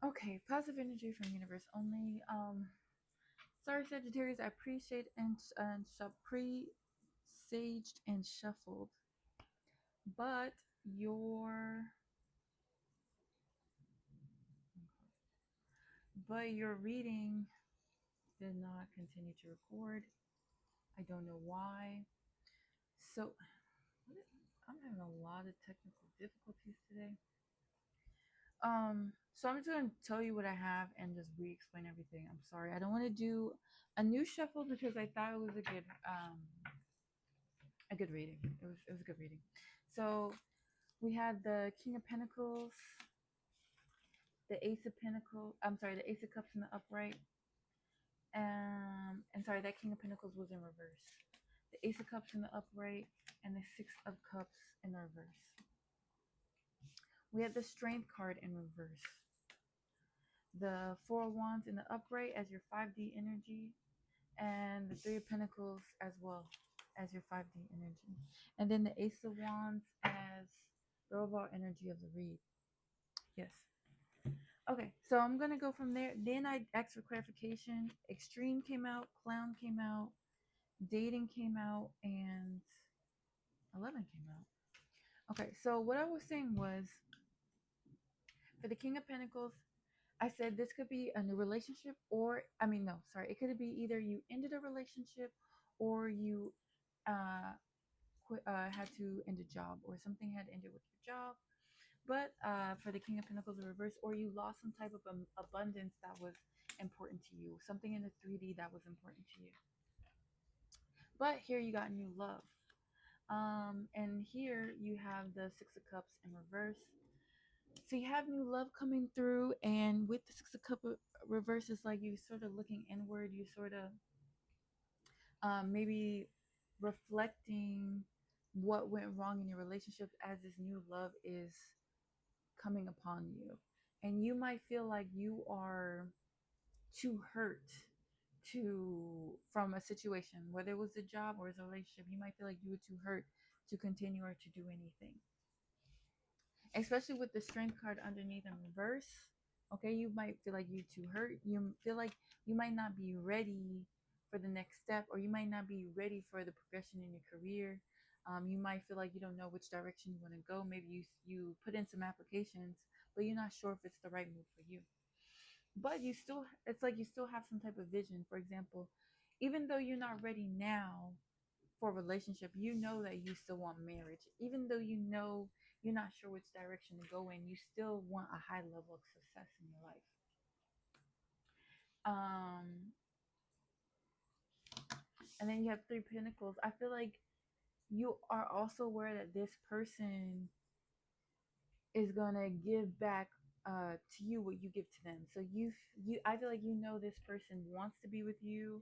Okay, positive energy from universe only. Sorry, Sagittarius. I appreciate and presaged and shuffled, but your your reading did not continue to record. I don't know why. So I'm having a lot of technical difficulties today. So I'm just gonna tell you what I have and just re-explain everything. I'm sorry. I don't want to do a new shuffle because I thought it was a good reading. It was a good reading. So we had the King of Pentacles, the Ace of Pentacles. I'm sorry, the Ace of Cups in the upright. And sorry, that King of Pentacles was in reverse. The Ace of Cups in the upright and the Six of Cups in the reverse. We had the Strength card in reverse. The Four of Wands in the upright as your 5D energy, and the Three of Pentacles as well as your 5D energy. And then the Ace of Wands as the overall energy of the read. Yes. Okay, so I'm going to go from there. Then I asked for clarification. Extreme came out, Clown came out, Dating came out, and 11 came out. Okay, so what I was saying was for the King of Pentacles, I said this could be a new relationship, or I mean, no, sorry, it could be either you ended a relationship or you had to end a job, or something had ended with your job. But for the King of Pentacles in reverse, or you lost some type of abundance that was important to you, something in the 3D that was important to you. But here you got new love. And here you have the Six of Cups in reverse. So you have new love coming through, and with the Six of Cups reverse, it's like you sort of looking inward. You sort of maybe reflecting what went wrong in your relationship as this new love is coming upon you. And you might feel like you are too hurt to from a situation, whether it was a job or a relationship. You might feel like you were too hurt to continue or to do anything, especially with the Strength card underneath in reverse. Okay, you might feel like you're too hurt. You feel like you might not be ready for the next step, or you might not be ready for the progression in your career. You might feel like you don't know which direction you want to go. Maybe you put in some applications, but you're not sure if it's the right move for you. But you still, it's like you still have some type of vision. For example, even though you're not ready now for a relationship, you know that you still want marriage. Even though you know you're not sure which direction to go in, you still want a high level of success in your life. Um, and then you have Three Pentacles. I feel like you are also aware that this person is gonna give back to you what you give to them. So I feel like you know this person wants to be with you.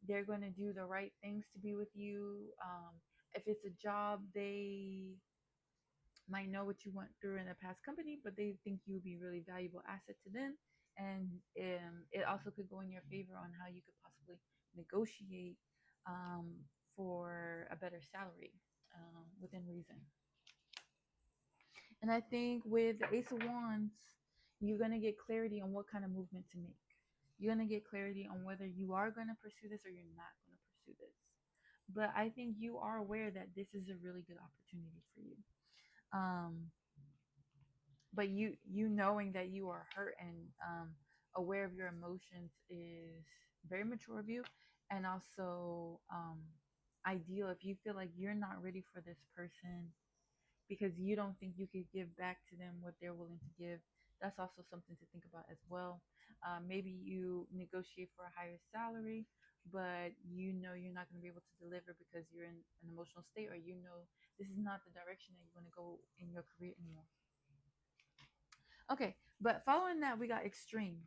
They're gonna do the right things to be with you. If it's a job, they might know what you went through in a past company, but they think you would be a really valuable asset to them. And it also could go in your favor on how you could possibly negotiate for a better salary within reason. And I think with the Ace of Wands, you're going to get clarity on what kind of movement to make. You're going to get clarity on whether you are going to pursue this or you're not going to pursue this. But I think you are aware that this is a really good opportunity for you. But you knowing that you are hurt and aware of your emotions is very mature of you, and also ideal. If you feel like you're not ready for this person because you don't think you could give back to them what they're willing to give, that's also something to think about as well. Maybe you negotiate for a higher salary, but you know you're not going to be able to deliver because you're in an emotional state, or you know this is not the direction that you want to go in your career anymore. Okay, but following that, we got extreme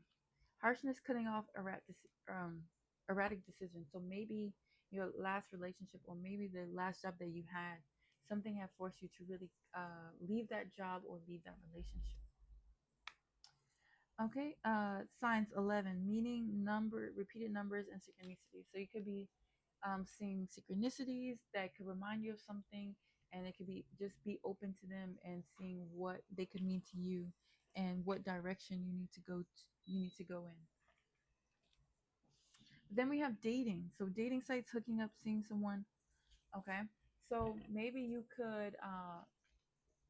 harshness, cutting off erratic decisions. So maybe your last relationship, or maybe the last job that you had, something had forced you to really leave that job or leave that relationship. Okay, signs 11, meaning number, repeated numbers, and synchronicity. So you could be seeing synchronicities that could remind you of something, and it could be just be open to them and seeing what they could mean to you and what direction you need to go in. Then we have dating. So dating sites, hooking up, seeing someone. Okay. So maybe you could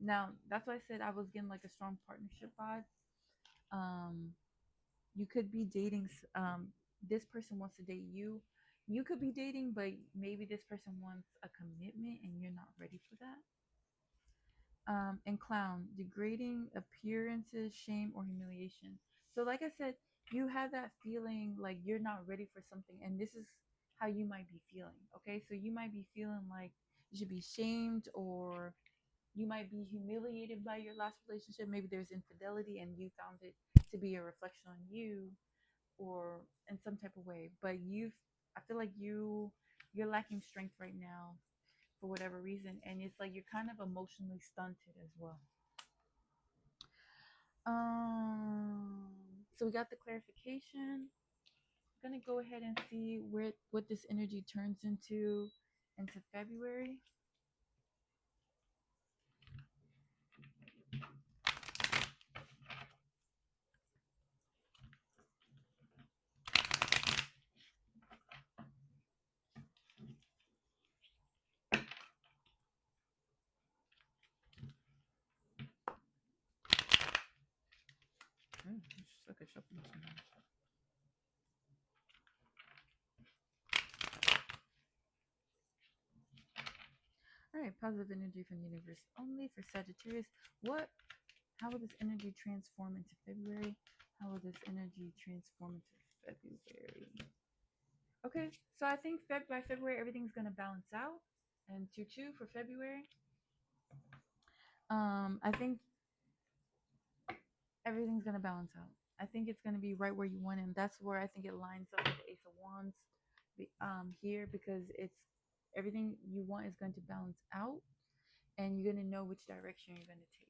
now that's why I said I was getting like a strong partnership vibe. Um you could be dating this person wants to date you. You could be dating, but maybe this person wants a commitment and you're not ready for that. And clown, degrading appearances, shame, or humiliation. So, like I said, you have that feeling like you're not ready for something, and this is how you might be feeling. Okay, so you might be feeling like you should be shamed, or you might be humiliated by your last relationship. Maybe there's infidelity, and you found it to be a reflection on you, or in some type of way. But I feel like you're lacking strength right now for whatever reason, and it's like you're kind of emotionally stunted as well. um so we got the clarification. I'm gonna go ahead and see what this energy turns into February. Just like a shuffle. All right, positive energy from the universe only for Sagittarius. What How will this energy transform into February? How will this energy transform into February? Okay, so I think by February everything's gonna balance out. And 2-2 for February. I think everything's gonna balance out. I think it's gonna be right where you want it, and that's where I think it lines up with the Ace of Wands here, because it's everything you want is going to balance out, and you're gonna know which direction you're gonna take.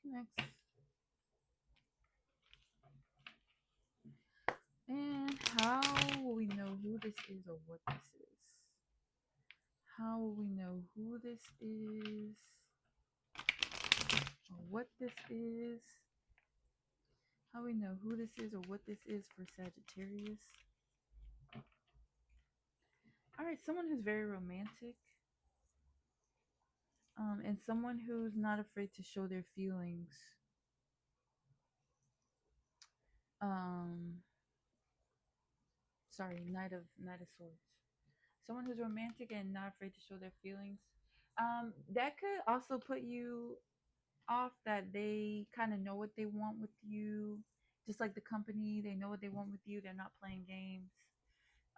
Next. And how will we know who this is or what this is? How will we know who this is or what this is? How we know who this is or what this is for Sagittarius? All right, someone who's very romantic, and someone who's not afraid to show their feelings. Um, sorry, Knight of Swords. Someone who's romantic and not afraid to show their feelings. That could also put you off, that they kind of know what they want with you, just like the company. They know what they want with you. They're not playing games.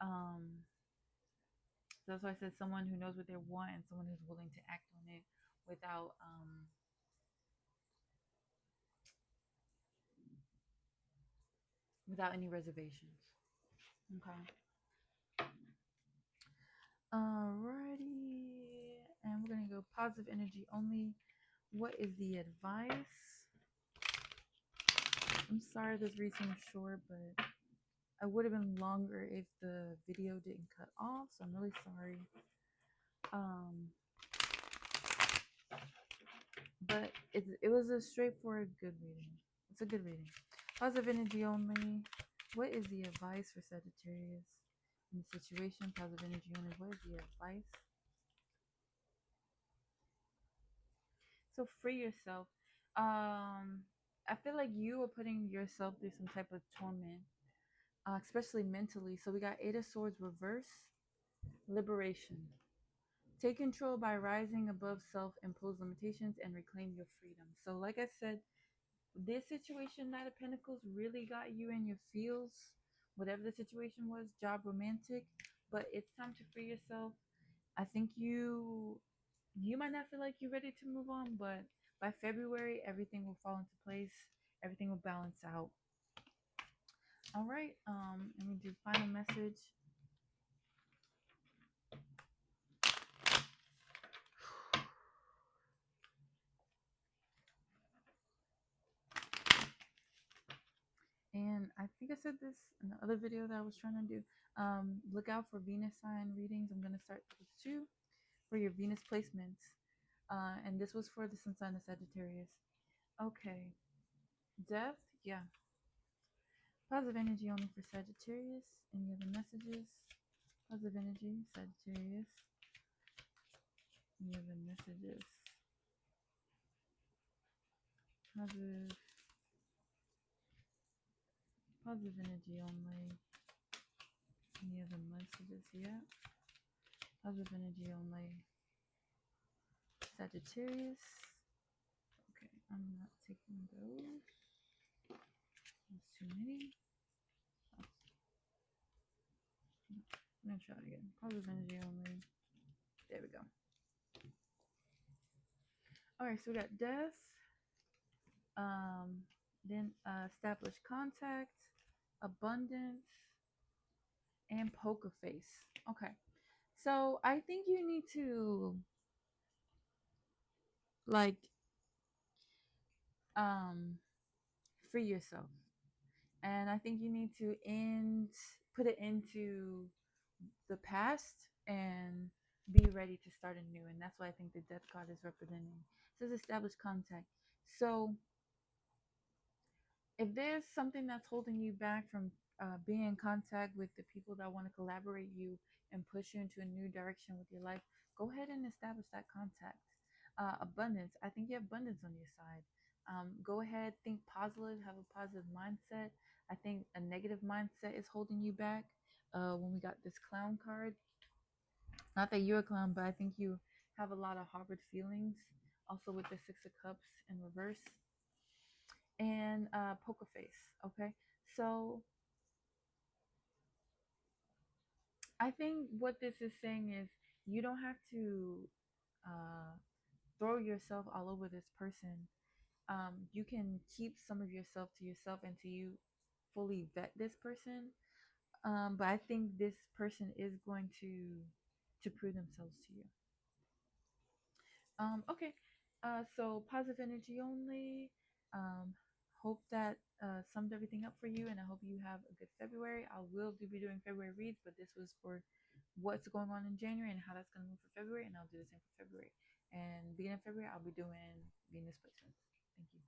Um, so that's why I said someone who knows what they want and someone who's willing to act on it without without any reservations. Okay. Alrighty, and we're gonna go positive energy only. What is the advice? I'm sorry this read seems short, but I would have been longer if the video didn't cut off, so I'm really sorry. Um, but it was a straightforward good reading. It's a good reading. Positive energy only. What is the advice for Sagittarius in the situation? Positive energy only. What is the advice? So free yourself. I feel like you are putting yourself through some type of torment, especially mentally. So we got Eight of Swords reverse, liberation. Take control by rising above self-imposed limitations and reclaim your freedom. So, like I said, this situation, Knight of Pentacles, really got you in your feels. Whatever the situation was, job, romantic, but it's time to free yourself. I think you might not feel like you're ready to move on, but by February, everything will fall into place. Everything will balance out. All right. Let me do final message. And I think I said this in the other video that I was trying to do. Look out for Venus sign readings. I'm gonna start with 2. for your Venus placements. And this was for the sun sign of Sagittarius. Okay. Death, yeah. Positive energy only for Sagittarius. Any other messages? Positive energy, Sagittarius. Any other messages? Positive, positive energy only. Any other messages? Yeah. Positive energy only. Sagittarius. Okay, I'm not taking those. That's too many. I'm gonna try it again. Positive energy only. There we go. All right, so we got death. Then establish contact, abundance, and poker face. Okay, so I think you need to like um free yourself, and I think you need to put it into the past and be ready to start anew. And that's what I think the death card is representing. It says establish contact. So if there's something that's holding you back from being in contact with the people that want to collaborate you and push you into a new direction with your life, go ahead and establish that contact. Abundance. I think you have abundance on your side. Go ahead, think positive, have a positive mindset. I think a negative mindset is holding you back. When we got this clown card, not that you're a clown, but I think you have a lot of harbored feelings. Also with the Six of Cups in reverse and poker face. Okay, so I think what this is saying is you don't have to uh, throw yourself all over this person. You can keep some of yourself to yourself until you fully vet this person. But I think this person is going to prove themselves to you. Okay. So positive energy only. Um, hope that summed everything up for you, and I hope you have a good February. I will be doing February reads, but this was for what's going on in January and how that's going to move for February, and I'll do the same for February. And beginning of February, I'll be doing Venus placements. Thank you.